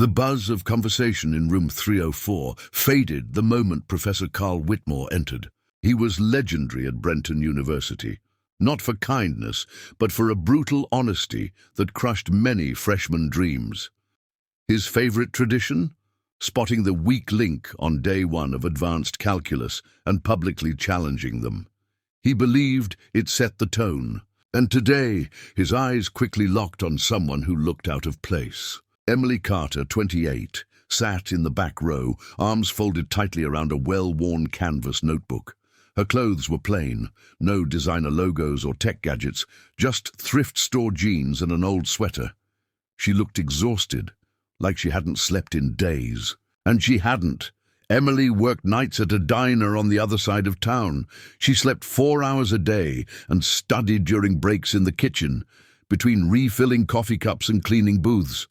The buzz of conversation in room 304 faded the moment Professor Carl Whitmore entered. He was legendary at Brenton University, not for kindness, but for a brutal honesty that crushed many freshman dreams. His favorite tradition? Spotting the weak link on day one of advanced calculus and publicly challenging them. He believed it set the tone, and today his eyes quickly locked on someone who looked out of place. Emily Carter, 28, sat in the back row, arms folded tightly around a well-worn canvas notebook. Her clothes were plain, no designer logos or tech gadgets, just thrift store jeans and an old sweater. She looked exhausted, like she hadn't slept in days. And she hadn't. Emily worked nights at a diner on the other side of town. She slept 4 hours a day and studied during breaks in the kitchen, between refilling coffee cups and cleaning booths.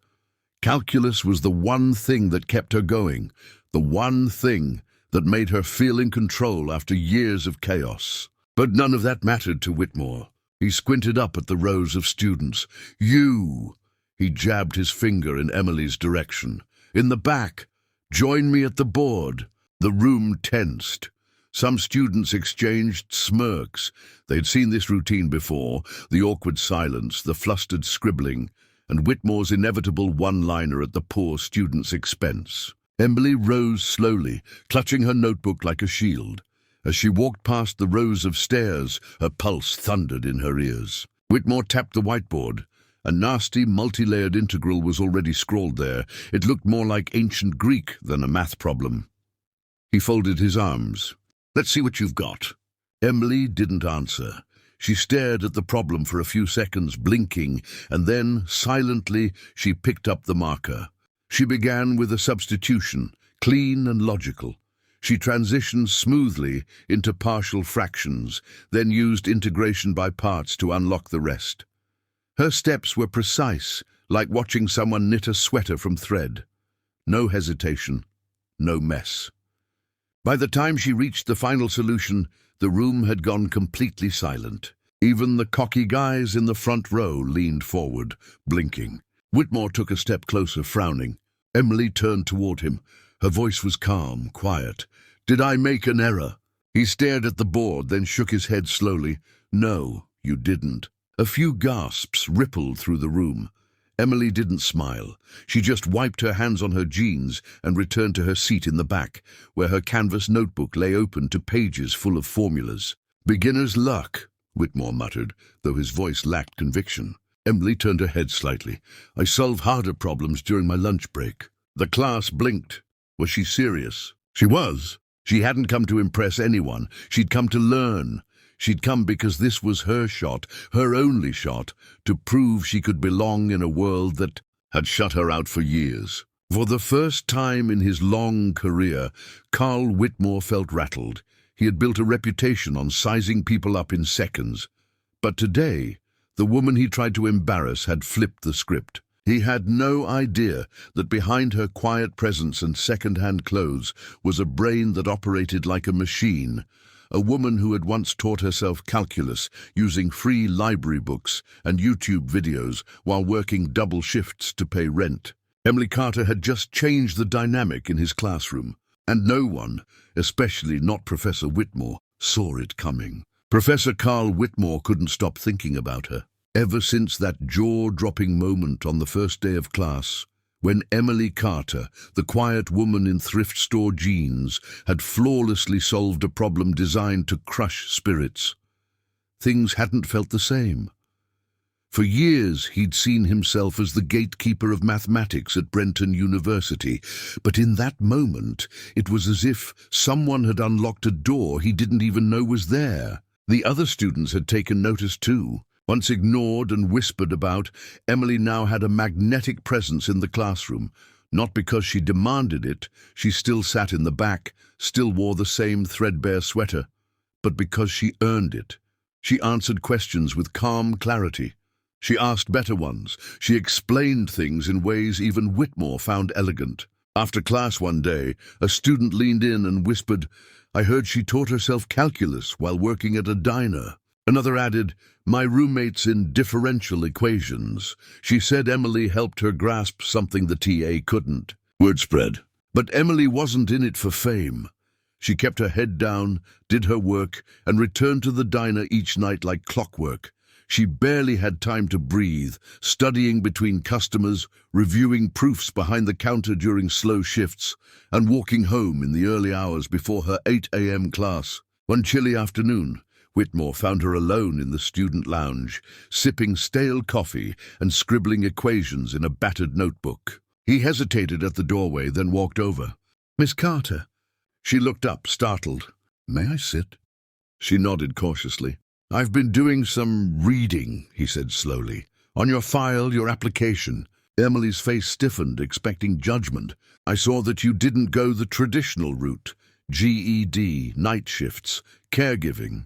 Calculus was the one thing that kept her going, the one thing that made her feel in control after years of chaos. But none of that mattered to Whitmore. He squinted up at the rows of students. "You!" He jabbed his finger in Emily's direction. "In the back. Join me at the board." The room tensed. Some students exchanged smirks. They'd seen this routine before, the awkward silence, the flustered scribbling, and Whitmore's inevitable one-liner at the poor student's expense. Emily rose slowly, clutching her notebook like a shield. As she walked past the rows of stairs, her pulse thundered in her ears. Whitmore tapped the whiteboard. A nasty, multi-layered integral was already scrawled there. It looked more like ancient Greek than a math problem. He folded his arms. "Let's see what you've got." Emily didn't answer. She stared at the problem for a few seconds, blinking, and then, silently, she picked up the marker. She began with a substitution, clean and logical. She transitioned smoothly into partial fractions, then used integration by parts to unlock the rest. Her steps were precise, like watching someone knit a sweater from thread. No hesitation, no mess. By the time she reached the final solution, the room had gone completely silent. Even the cocky guys in the front row leaned forward, blinking. Whitmore took a step closer, frowning. Emily turned toward him. Her voice was calm, quiet. "Did I make an error?" He stared at the board, then shook his head slowly. "No, you didn't." A few gasps rippled through the room. Emily didn't smile. She just wiped her hands on her jeans and returned to her seat in the back, where her canvas notebook lay open to pages full of formulas. "Beginner's luck," Whitmore muttered, though his voice lacked conviction. Emily turned her head slightly. "I solve harder problems during my lunch break." The class blinked. Was she serious? She was. She hadn't come to impress anyone. She'd come to learn. She'd come because this was her shot, her only shot, to prove she could belong in a world that had shut her out for years. For the first time in his long career, Carl Whitmore felt rattled. He had built a reputation on sizing people up in seconds. But today, the woman he tried to embarrass had flipped the script. He had no idea that behind her quiet presence and second-hand clothes was a brain that operated like a machine. A woman who had once taught herself calculus using free library books and YouTube videos while working double shifts to pay rent. Emily Carter had just changed the dynamic in his classroom, and no one, especially not Professor Whitmore, saw it coming. Professor Carl Whitmore couldn't stop thinking about her. Ever since that jaw-dropping moment on the first day of class, when Emily Carter, the quiet woman in thrift store jeans, had flawlessly solved a problem designed to crush spirits, things hadn't felt the same. For years, he'd seen himself as the gatekeeper of mathematics at Brenton University, but in that moment, it was as if someone had unlocked a door he didn't even know was there. The other students had taken notice too. Once ignored and whispered about, Emily now had a magnetic presence in the classroom. Not because she demanded it, she still sat in the back, still wore the same threadbare sweater, but because she earned it. She answered questions with calm clarity. She asked better ones. She explained things in ways even Whitmore found elegant. After class one day, a student leaned in and whispered, "I heard she taught herself calculus while working at a diner." Another added, "My roommate's in differential equations. She said Emily helped her grasp something the TA couldn't." Word spread. But Emily wasn't in it for fame. She kept her head down, did her work, and returned to the diner each night like clockwork. She barely had time to breathe, studying between customers, reviewing proofs behind the counter during slow shifts, and walking home in the early hours before her 8 a.m. class. One chilly afternoon, Whitmore found her alone in the student lounge, sipping stale coffee and scribbling equations in a battered notebook. He hesitated at the doorway, then walked over. "Miss Carter." She looked up, startled. "May I sit?" She nodded cautiously. "I've been doing some reading," he said slowly. "On your file, your application." Emily's face stiffened, expecting judgment. "I saw that you didn't go the traditional route. GED, night shifts, caregiving."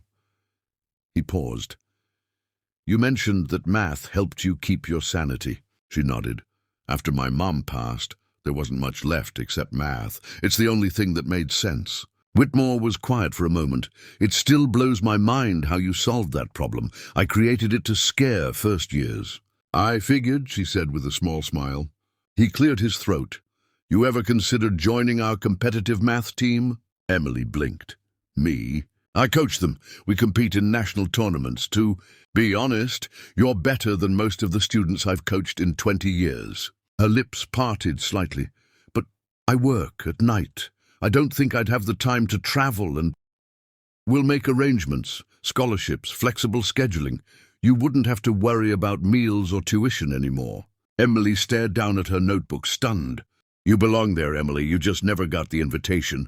He paused. "You mentioned that math helped you keep your sanity." She nodded. "After my mom passed, there wasn't much left except math. It's the only thing that made sense." Whitmore was quiet for a moment. "It still blows my mind how you solved that problem. I created it to scare first years." "I figured," she said with a small smile. He cleared his throat. "You ever considered joining our competitive math team?" Emily blinked. "Me? I coach them. We compete in national tournaments. To be honest, you're better than most of the students I've coached in 20 years. Her lips parted slightly. "But I work at night. I don't think I'd have the time to travel and—" "We'll make arrangements, scholarships, flexible scheduling. You wouldn't have to worry about meals or tuition anymore." Emily stared down at her notebook, stunned. "You belong there, Emily. You just never got the invitation."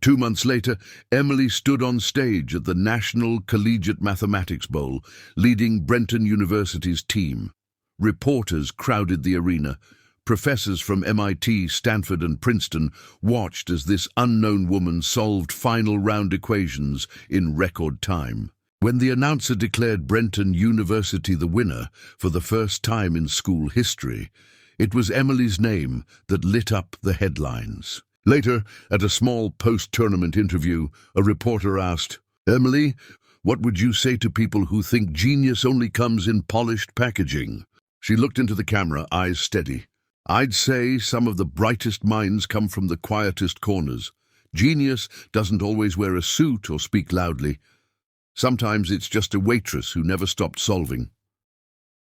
2 months later, Emily stood on stage at the National Collegiate Mathematics Bowl, leading Brenton University's team. Reporters crowded the arena. Professors from MIT, Stanford, and Princeton watched as this unknown woman solved final round equations in record time. When the announcer declared Brenton University the winner for the first time in school history, it was Emily's name that lit up the headlines. Later, at a small post-tournament interview, a reporter asked, "Emily, what would you say to people who think genius only comes in polished packaging?" She looked into the camera, eyes steady. "I'd say some of the brightest minds come from the quietest corners. Genius doesn't always wear a suit or speak loudly. Sometimes it's just a waitress who never stopped solving."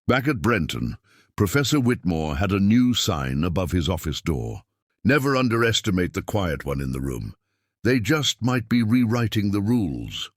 Back at Brenton, Professor Whitmore had a new sign above his office door. "Never underestimate the quiet one in the room. They just might be rewriting the rules."